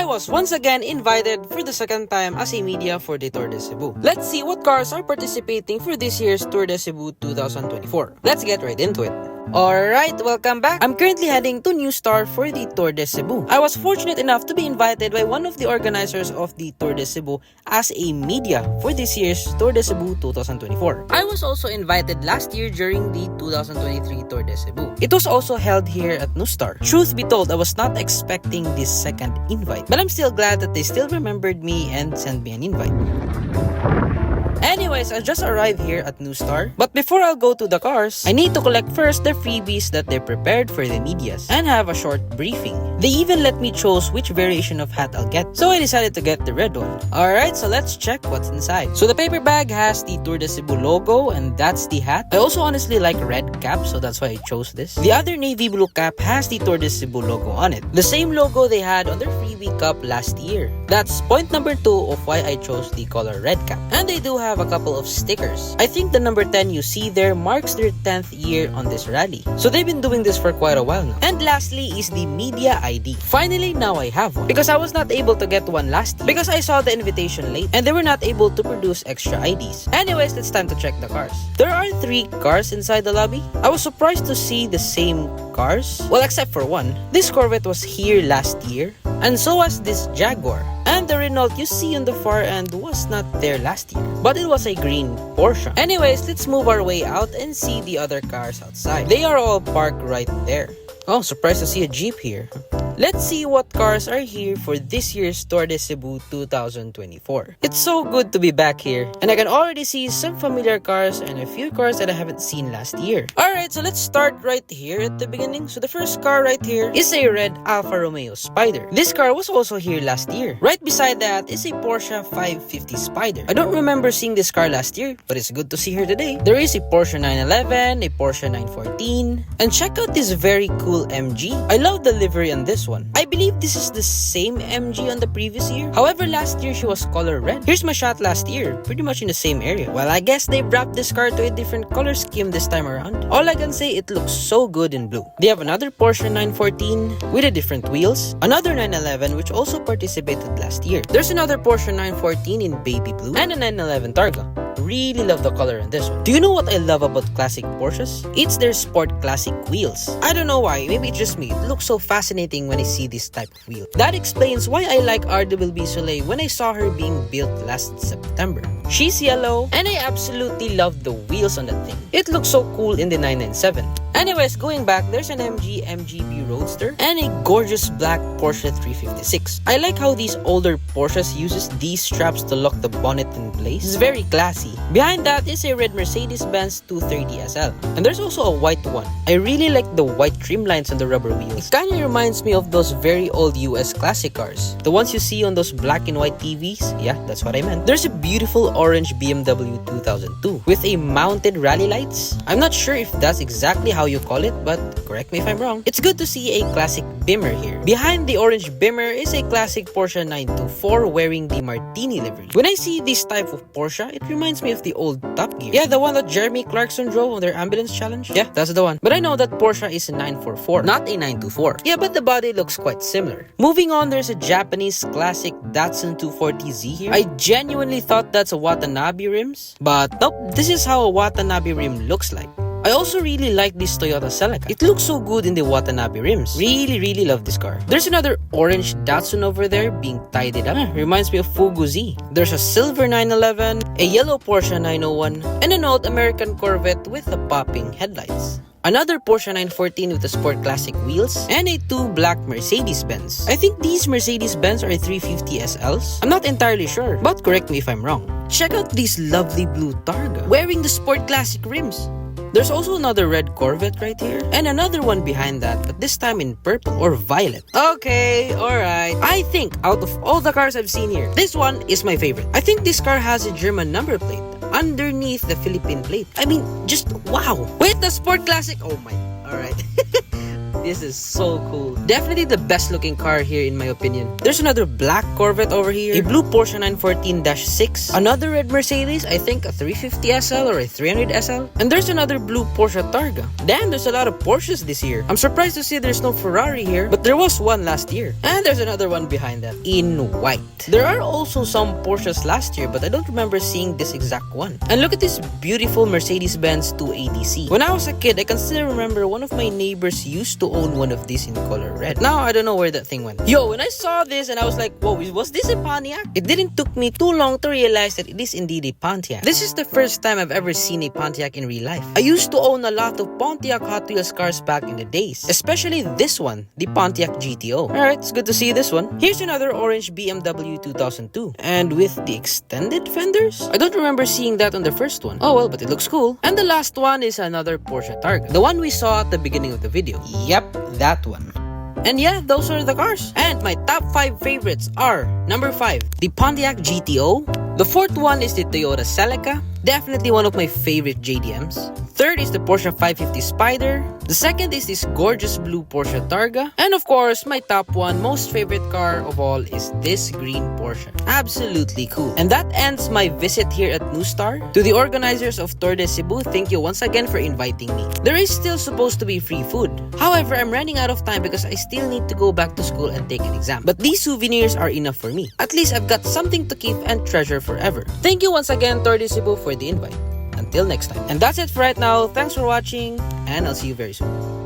I was once again invited for the second time as a media for the Tour de Cebu. Let's see what cars are participating for this year's Tour de Cebu 2024. Let's get right into it. Alright, welcome back. I'm currently heading to New Star for the Tour de Cebu. I was fortunate enough to be invited by one of the organizers of the Tour de Cebu as a media for this year's Tour de Cebu 2024. I was also invited last year during the 2023 Tour de Cebu. It was also held here at New Star. Truth be told, I was not expecting this second invite, but I'm still glad that they still remembered me and sent me an invite. Anyways, I just arrived here at New Star. But before I'll go to the cars, I need to collect first the freebies that they prepared for the medias and have a short briefing. They even let me choose which variation of hat I'll get, so I decided to get the red one. Alright, so let's check what's inside. So the paper bag has the Tour de Cebu logo, and that's the hat. I also honestly like red cap, so that's why I chose this. The other navy blue cap has the Tour de Cebu logo on it. The same logo they had on their freebie cup last year. That's point number 2 of why I chose the color red cap. And they do have a couple of stickers. I think the number 10 you see there marks their 10th year on this rally. So they've been doing this for quite a while now. And lastly is the media ID. Finally, now I have one. Because I was not able to get one last year. Because I saw the invitation late and they were not able to produce extra IDs. Anyways, it's time to check the cars. There are 3 cars inside the lobby. I was surprised to see the same cars. Well, except for one. This Corvette was here last year. And so was this Jaguar. And the Renault you see on the far end was not there last year, but it was a green Porsche. Anyways, let's move our way out and see the other cars outside. They are all parked right there. Oh, surprised to see a Jeep here. Let's see what cars are here for this year's Tour de Cebu 2024. It's so good to be back here, and I can already see some familiar cars and a few cars that I haven't seen last year. Alright, so let's start right here at the beginning. So the first car right here is a red Alfa Romeo Spider. This car was also here last year. Right beside that is a Porsche 550 Spider. I don't remember seeing this car last year, but it's good to see her today. There is a Porsche 911, a Porsche 914, and check out this very cool MG. I love the livery on this one. I believe this is the same MG on the previous year. However, last year she was color red. Here's my shot last year, pretty much in the same area. Well, I guess they wrapped this car to a different color scheme this time around. All I can say, it looks so good in blue. They have another Porsche 914 with a different wheels, another 911 which also participated last year. There's another Porsche 914 in baby blue, and a 911 Targa. Really love the color on this one. Do you know what I love about classic Porsches? It's their sport classic wheels. I don't know why, maybe it's just me. It looks so fascinating when I see this type of wheel. That explains why I like RWB Soleil when I saw her being built last September. She's yellow, and I absolutely love the wheels on that thing. It looks so cool in the 997. Anyways, going back, there's an MG MGB Roadster and a gorgeous black Porsche 356. I like how these older Porsches uses these straps to lock the bonnet in place. It's very classy. Behind that is a red Mercedes-Benz 230 SL. And there's also a white one. I really like the white trim lines on the rubber wheels. It kinda reminds me of those very old US classic cars. The ones you see on those black and white TVs. Yeah, that's what I meant. There's a beautiful orange BMW 2002 with a mounted rally lights. I'm not sure if that's exactly how you call it, but correct me if I'm wrong. It's good to see a classic Beamer here. Behind the orange Beamer is a classic Porsche 924 wearing the Martini livery. When I see this type of Porsche, it reminds me of the old Top Gear. Yeah, the one that Jeremy Clarkson drove on their ambulance challenge. Yeah, that's the one. But I know that Porsche is a 944, not a 924. Yeah, but the body looks quite similar. Moving on, there's a Japanese classic Datsun 240Z here. I genuinely thought that's a Watanabe rims, but nope, this is how a Watanabe rim looks like. I also really like this Toyota Celica. It looks so good in the Watanabe rims. Really love this car. There's another orange Datsun over there being tidied up. Reminds me of Fugu Z. There's a silver 911, a yellow Porsche 901, and an old American Corvette with the popping headlights. Another Porsche 914 with the sport classic wheels, and a 2 black Mercedes-Benz. I think these Mercedes-Benz are 350 SLs. I'm not entirely sure, but correct me if I'm wrong. Check out this lovely blue Targa wearing the sport classic rims. There's also another red Corvette right here, and another one behind that, but this time in purple or violet. Okay, alright. I think out of all the cars I've seen here, this one is my favorite. I think this car has a German number plate underneath the Philippine plate. I mean, just wow. Wait, the Sport Classic. Oh my. Alright. This is so cool. Definitely the best looking car here in my opinion. There's another black Corvette over here, a blue Porsche 914-6, another red Mercedes, I think a 350 SL or a 300 SL, and there's another blue Porsche Targa. Damn, there's a lot of Porsches this year. I'm surprised to see there's no Ferrari here, but there was one last year. And there's another one behind that, in white. There are also some Porsches last year, but I don't remember seeing this exact one. And look at this beautiful Mercedes-Benz 280C. When I was a kid, I can still remember one of my neighbors used to own one of these in color red. Now, I don't know where that thing went. Yo, when I saw this and I was like, whoa, was this a Pontiac? It didn't took me too long to realize that it is indeed a Pontiac. This is the first time I've ever seen a Pontiac in real life. I used to own a lot of Pontiac Hot Wheels cars back in the days, especially this one, the Pontiac GTO. Alright, it's good to see this one. Here's another orange BMW 2002, and with the extended fenders? I don't remember seeing that on the first one. Oh well, but it looks cool. And the last one is another Porsche Targa, the one we saw at the beginning of the video. Yep, that one. And yeah, those are the cars. And my top 5 favorites are: number 5, the Pontiac GTO. The 4th one is the Toyota Celica, definitely one of my favorite JDMs. 3rd is the Porsche 550 Spider. The 2nd is this gorgeous blue Porsche Targa. And of course, my top 1 most favorite car of all is this green Porsche. Absolutely cool. And that ends my visit here at New Star. To the organizers of Tour de Cebu, thank you once again for inviting me. There is still supposed to be free food. However, I'm running out of time because I still need to go back to school and take an exam. But these souvenirs are enough for me. At least I've got something to keep and treasure forever. Thank you once again, Tour de Cebu, for the invite. Until next time. And that's it for right now. Thanks for watching, and I'll see you very soon.